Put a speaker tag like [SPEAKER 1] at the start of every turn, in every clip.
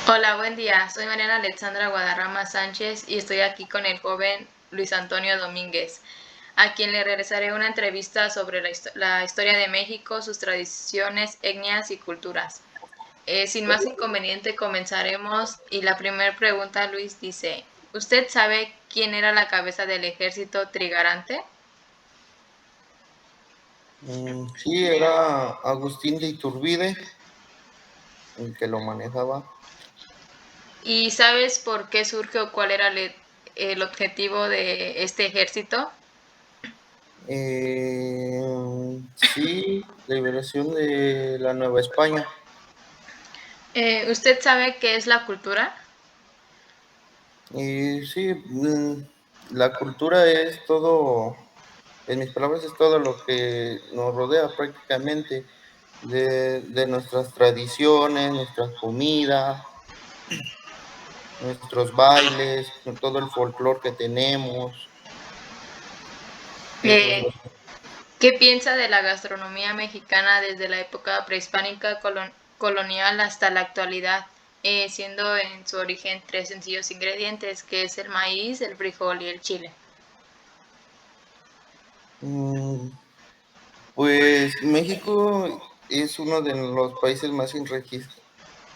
[SPEAKER 1] Hola, buen día. Soy Mariana Alexandra Guadarrama Sánchez y estoy aquí con el joven Luis Antonio Domínguez, a quien le realizaré una entrevista sobre la historia de México, sus tradiciones, etnias y culturas. Sin más inconveniente, comenzaremos y la primera pregunta, Luis, dice, ¿usted sabe quién era la cabeza del ejército trigarante?
[SPEAKER 2] Sí, era Agustín de Iturbide el que lo manejaba.
[SPEAKER 1] ¿Y sabes por qué surge o cuál era el objetivo de este ejército?
[SPEAKER 2] Sí, liberación de la Nueva España.
[SPEAKER 1] ¿Usted sabe qué es la cultura?
[SPEAKER 2] Y sí, la cultura es todo, en mis palabras, es todo lo que nos rodea prácticamente, de nuestras tradiciones, nuestra comida, nuestros bailes, todo el folclore que tenemos. Eso es
[SPEAKER 1] Eh,
[SPEAKER 2] lo
[SPEAKER 1] ¿Qué piensa de la gastronomía mexicana desde la época prehispánica colonial hasta la actualidad, siendo en su origen tres sencillos ingredientes, que es el maíz, el frijol y el chile?
[SPEAKER 2] Mm, Pues México es uno de los países más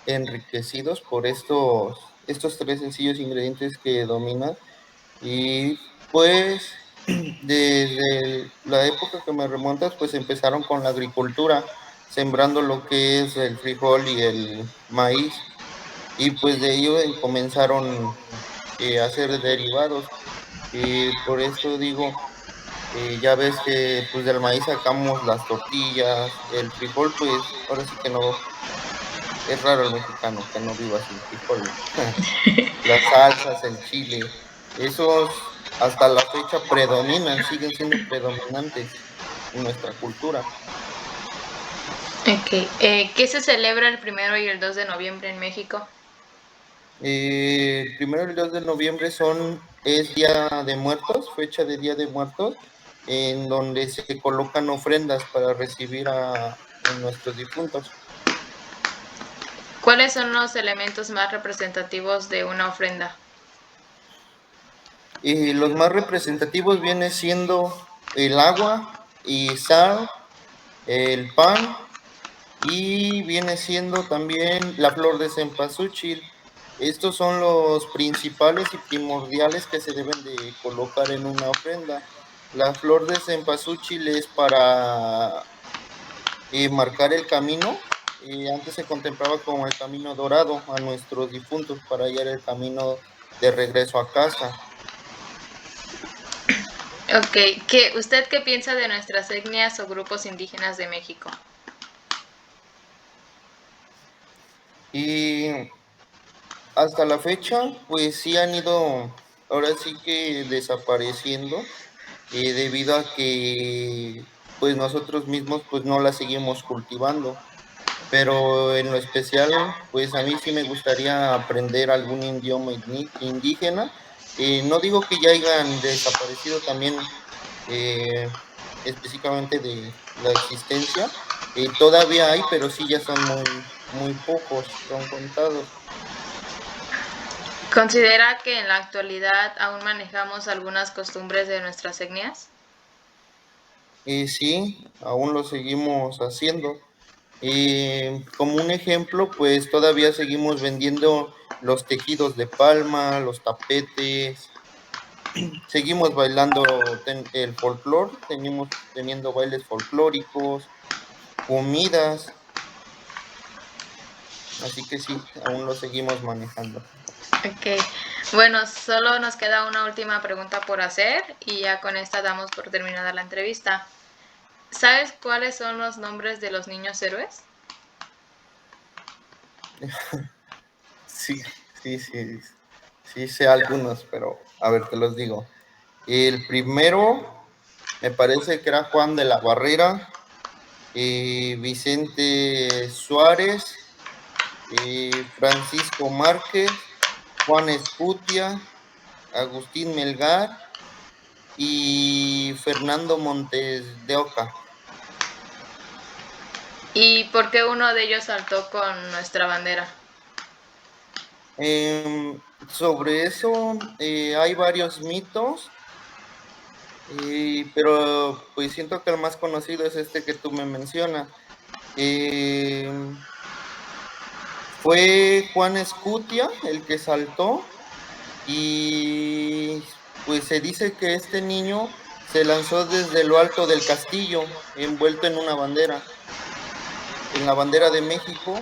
[SPEAKER 2] enriquecidos por estos tres sencillos ingredientes que dominan. Y pues desde la época que me remontas, pues empezaron con la agricultura, sembrando lo que es el frijol y el maíz. Y pues de ello comenzaron a hacer derivados. Y por eso digo, ya ves que pues del maíz sacamos las tortillas, el frijol, pues ahora sí que no, es raro el mexicano que no viva sin frijol. Las salsas, el chile, esos hasta la fecha predominan, siguen siendo predominantes en nuestra cultura.
[SPEAKER 1] Ok. ¿Qué se celebra el 1 y el 2 de noviembre en México?
[SPEAKER 2] El primero y el 2 de noviembre es Día de Muertos, fecha de Día de Muertos, en donde se colocan ofrendas para recibir a nuestros difuntos.
[SPEAKER 1] ¿Cuáles son los elementos más representativos de una ofrenda?
[SPEAKER 2] Y los más representativos viene siendo el agua y sal, el pan y viene siendo también la flor de cempasúchil. Estos son los principales y primordiales que se deben de colocar en una ofrenda. La flor de cempasúchil es para marcar el camino. Antes se contemplaba como el camino dorado a nuestros difuntos para hallar el camino de regreso a casa.
[SPEAKER 1] Ok. ¿Usted qué piensa de nuestras etnias o grupos indígenas de México?
[SPEAKER 2] Y hasta la fecha, pues sí han ido, ahora sí que desapareciendo, debido a que pues nosotros mismos pues no la seguimos cultivando. Pero en lo especial, pues a mí sí me gustaría aprender algún idioma indígena. No digo que ya hayan desaparecido también eh, específicamente de la existencia. Todavía hay, pero sí ya son muy pocos, son contados.
[SPEAKER 1] ¿Considera que en la actualidad aún manejamos algunas costumbres de nuestras etnias?
[SPEAKER 2] Sí, aún lo seguimos haciendo. Como un ejemplo, pues todavía seguimos vendiendo los tejidos de palma, los tapetes, seguimos bailando el folclore, seguimos teniendo bailes folclóricos, comidas, así que sí, aún lo seguimos manejando.
[SPEAKER 1] Ok. Bueno, solo nos queda una última pregunta por hacer y ya con esta damos por terminada la entrevista. ¿Sabes cuáles son los nombres de los niños héroes?
[SPEAKER 2] Sí, sí, sí sé algunos, pero a ver, te los digo. El primero me parece que era Juan de la Barrera, Vicente Suárez, Francisco Márquez, Juan Escutia, Agustín Melgar y Fernando Montes de Oca.
[SPEAKER 1] ¿Y por qué uno de ellos saltó con nuestra bandera?
[SPEAKER 2] Sobre eso hay varios mitos, pero pues siento que el más conocido es este que tú me mencionas. Fue Juan Escutia el que saltó y pues se dice que este niño se lanzó desde lo alto del castillo, envuelto en una bandera, en la bandera de México,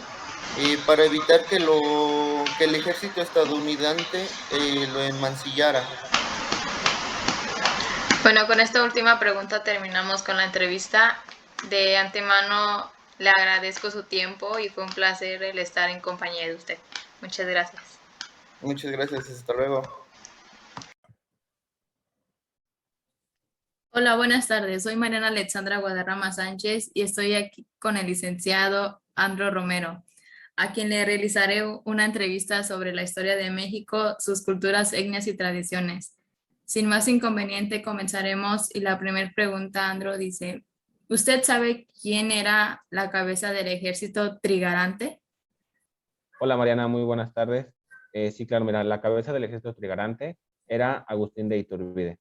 [SPEAKER 2] para evitar que el ejército estadounidense lo enmancillara.
[SPEAKER 1] Bueno, con esta última pregunta terminamos con la entrevista. De antemano le agradezco su tiempo y fue un placer el estar en compañía de usted. Muchas gracias.
[SPEAKER 2] Muchas gracias, hasta luego.
[SPEAKER 1] Hola, buenas tardes. Soy Mariana Alexandra Guadarrama Sánchez y estoy aquí con el licenciado Andro Romero, a quien le realizaré una entrevista sobre la historia de México, sus culturas, etnias y tradiciones. Sin más inconveniente, comenzaremos y la primera pregunta, Andro, dice, ¿usted sabe quién era la cabeza del ejército trigarante?
[SPEAKER 3] Hola Mariana, muy buenas tardes. Sí, claro, mira, la cabeza del ejército trigarante era Agustín de Iturbide.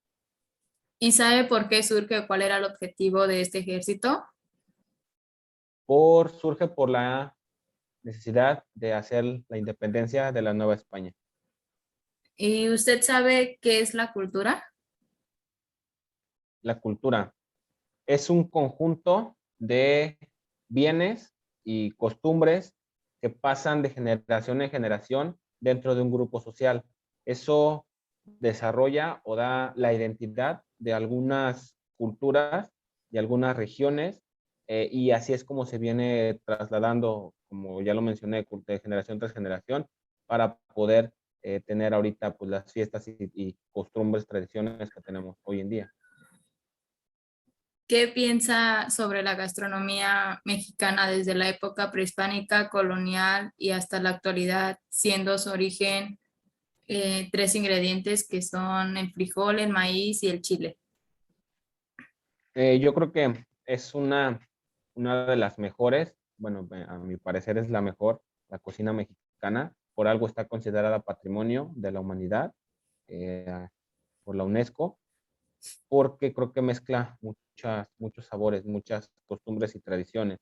[SPEAKER 1] ¿Y sabe por qué surge o cuál era el objetivo de este ejército?
[SPEAKER 3] Surge por la necesidad de hacer la independencia de la Nueva España.
[SPEAKER 1] ¿Y usted sabe qué es la cultura?
[SPEAKER 3] La cultura es un conjunto de bienes y costumbres que pasan de generación en generación dentro de un grupo social. Eso desarrolla o da la identidad de algunas culturas y algunas regiones, y así es como se viene trasladando, como ya lo mencioné, de generación tras generación, para poder tener ahorita pues, las fiestas y costumbres, tradiciones que tenemos hoy en día.
[SPEAKER 1] ¿Qué piensa sobre la gastronomía mexicana desde la época prehispánica, colonial y hasta la actualidad, siendo su origen tres ingredientes que son el frijol, el maíz y el chile?
[SPEAKER 3] Yo creo que es una de las mejores, bueno, a mi parecer es la mejor, la cocina mexicana, por algo está considerada patrimonio de la humanidad por la UNESCO, porque creo que mezcla muchos sabores, muchas costumbres y tradiciones.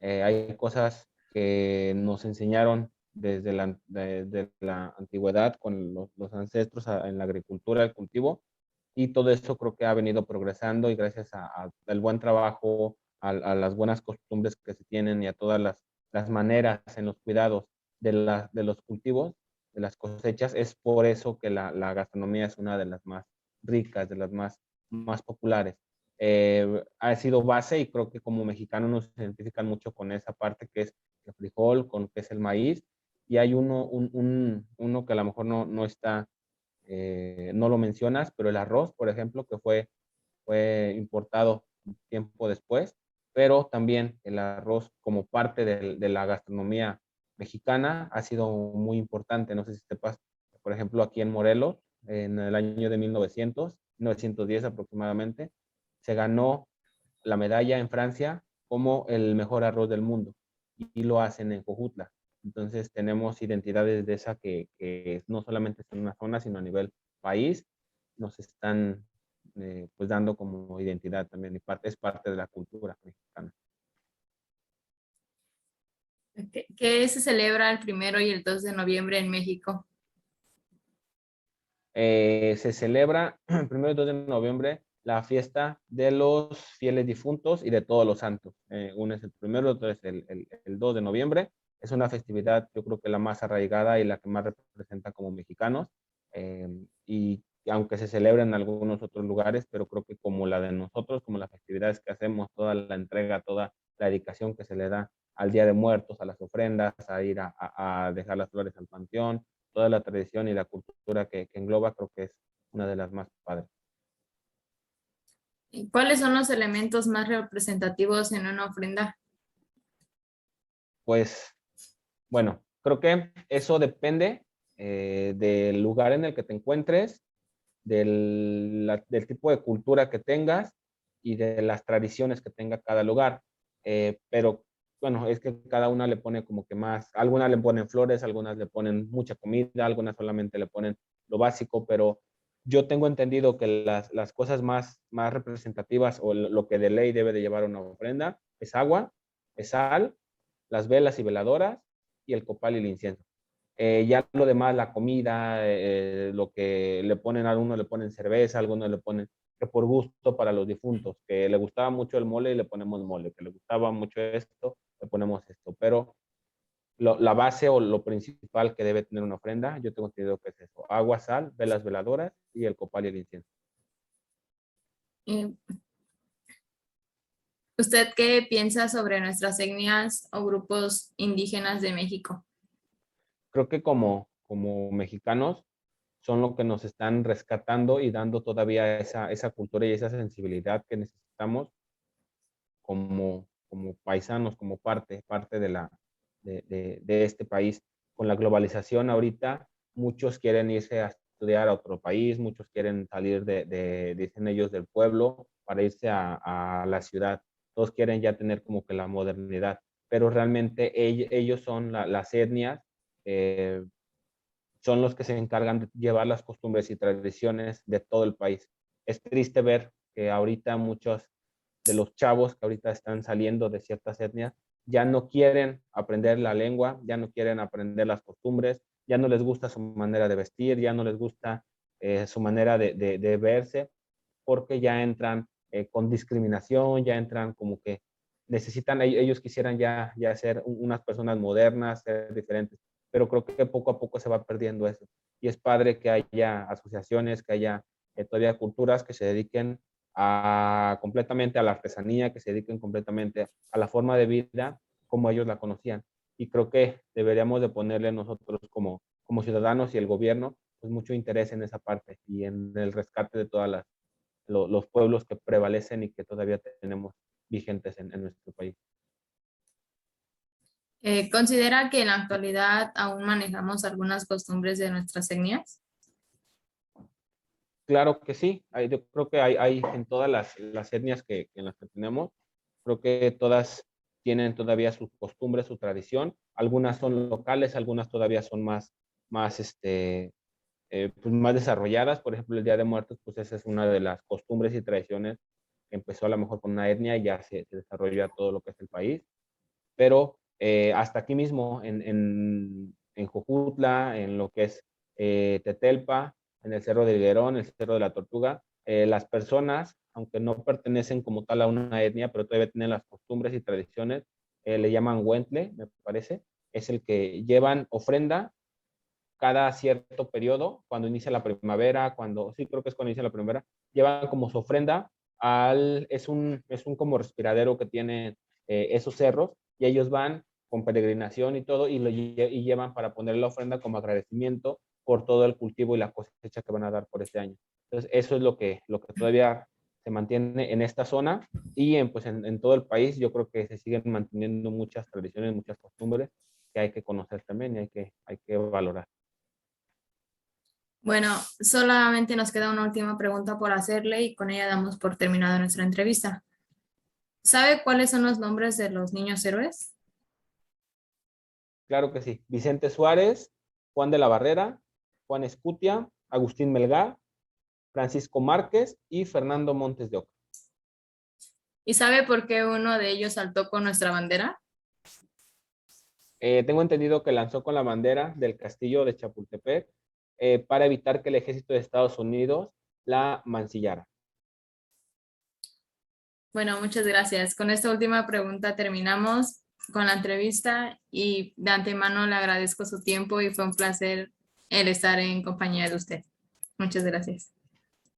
[SPEAKER 3] Hay cosas que nos enseñaron desde la antigüedad con los ancestros en la agricultura, el cultivo, y todo eso creo que ha venido progresando y gracias al buen trabajo, a las buenas costumbres que se tienen y a todas las maneras en los cuidados de los cultivos, de las cosechas, es por eso que la gastronomía es una de las más ricas, de las más populares. Ha sido base y creo que como mexicanos nos identifican mucho con esa parte que es el frijol, con que es el maíz, y hay uno que a lo mejor no está, no lo mencionas, pero el arroz, por ejemplo, que fue importado un tiempo después, pero también el arroz como parte de la gastronomía mexicana ha sido muy importante. No sé si sepas, por ejemplo, aquí en Morelos, en el año de 1910 aproximadamente, se ganó la medalla en Francia como el mejor arroz del mundo y lo hacen en Jojutla. Entonces tenemos identidades de esa que no solamente en una zona, sino a nivel país, nos están pues dando como identidad también y es parte de la cultura mexicana.
[SPEAKER 1] ¿Qué se celebra el 1 y el 2 de noviembre en México?
[SPEAKER 3] Se celebra el 1 y 2 de noviembre la fiesta de los fieles difuntos y de todos los santos. Uno es el 1, otro es el 2 de noviembre. Es una festividad, yo creo que la más arraigada y la que más representa como mexicanos. Y aunque se celebra en algunos otros lugares, pero creo que como la de nosotros, como las festividades que hacemos, toda la entrega, toda la dedicación que se le da al Día de Muertos, a las ofrendas, a ir a dejar las flores al panteón, toda la tradición y la cultura que engloba, creo que es una de las más padres.
[SPEAKER 1] ¿Y cuáles son los elementos más representativos en una ofrenda?
[SPEAKER 3] Pues bueno, creo que eso depende del lugar en el que te encuentres, del tipo de cultura que tengas y de las tradiciones que tenga cada lugar. Pero bueno, es que cada una le pone como que más, algunas le ponen flores, algunas le ponen mucha comida, algunas solamente le ponen lo básico, pero yo tengo entendido que las cosas más representativas o lo que de ley debe de llevar una ofrenda es agua, es sal, las velas y veladoras y el copal y el incienso. Ya lo demás, la comida, lo que le ponen a algunos le ponen cerveza, a algunos le ponen que por gusto para los difuntos, que le gustaba mucho el mole y le ponemos mole, que le gustaba mucho esto, le ponemos esto. Pero la base o lo principal que debe tener una ofrenda, yo tengo entendido que es eso: agua, sal, velas veladoras y el copal y el incienso.
[SPEAKER 1] Eh, ¿Usted qué piensa sobre nuestras etnias o grupos indígenas de México?
[SPEAKER 3] Creo que como mexicanos son lo que nos están rescatando y dando todavía esa cultura y esa sensibilidad que necesitamos como paisanos, como parte de este país. Con la globalización ahorita, muchos quieren irse a estudiar a otro país, muchos quieren salir dicen ellos, del pueblo para irse a la ciudad. Todos quieren ya tener como que la modernidad, pero realmente ellos son las etnias, eh, son los que se encargan de llevar las costumbres y tradiciones de todo el país. Es triste ver que ahorita muchos de los chavos que ahorita están saliendo de ciertas etnias ya no quieren aprender la lengua, ya no quieren aprender las costumbres, ya no les gusta su manera de vestir, ya no les gusta su manera de verse, porque ya entran con discriminación, ya entran como que necesitan, ellos quisieran ya ser unas personas modernas, ser diferentes, pero creo que poco a poco se va perdiendo eso. Y es padre que haya asociaciones, que haya todavía culturas que se dediquen completamente a la artesanía, que se dediquen completamente a la forma de vida como ellos la conocían. Y creo que deberíamos de ponerle nosotros como ciudadanos y el gobierno pues mucho interés en esa parte y en el rescate de todas los pueblos que prevalecen y que todavía tenemos vigentes en nuestro país.
[SPEAKER 1] ¿Considera que en la actualidad aún manejamos algunas costumbres de nuestras etnias?
[SPEAKER 3] Claro que sí, yo creo que hay en todas las etnias en las que tenemos, creo que todas tienen todavía sus costumbres, su tradición, algunas son locales, algunas todavía son pues más desarrolladas. Por ejemplo, el Día de Muertos, pues esa es una de las costumbres y tradiciones que empezó a lo mejor con una etnia y ya se desarrolló a todo lo que es el país. Pero hasta aquí mismo, en Jojutla, en lo que es Tetelpa, en el Cerro de Higuerón, el Cerro de la Tortuga, las personas, aunque no pertenecen como tal a una etnia, pero todavía tienen las costumbres y tradiciones, le llaman Huentle, me parece, es el que llevan ofrenda cada cierto periodo, cuando inicia la primavera, sí creo que es cuando inicia la primavera, llevan como su ofrenda es un como respiradero que tiene esos cerros, y ellos van con peregrinación y todo, y llevan para poner la ofrenda como agradecimiento por todo el cultivo y la cosecha que van a dar por este año. Entonces, eso es lo que todavía se mantiene en esta zona, y pues en todo el país yo creo que se siguen manteniendo muchas tradiciones, muchas costumbres que hay que conocer también y hay que valorar.
[SPEAKER 1] Bueno, solamente nos queda una última pregunta por hacerle y con ella damos por terminada nuestra entrevista. ¿Sabe cuáles son los nombres de los niños héroes?
[SPEAKER 3] Claro que sí. Vicente Suárez, Juan de la Barrera, Juan Escutia, Agustín Melgar, Francisco Márquez y Fernando Montes de Oca.
[SPEAKER 1] ¿Y sabe por qué uno de ellos saltó con nuestra bandera?
[SPEAKER 3] Tengo entendido que lanzó con la bandera del castillo de Chapultepec para evitar que el ejército de Estados Unidos la mancillara.
[SPEAKER 1] Bueno, muchas gracias. Con esta última pregunta terminamos con la entrevista y de antemano le agradezco su tiempo y fue un placer el estar en compañía de usted. Muchas gracias.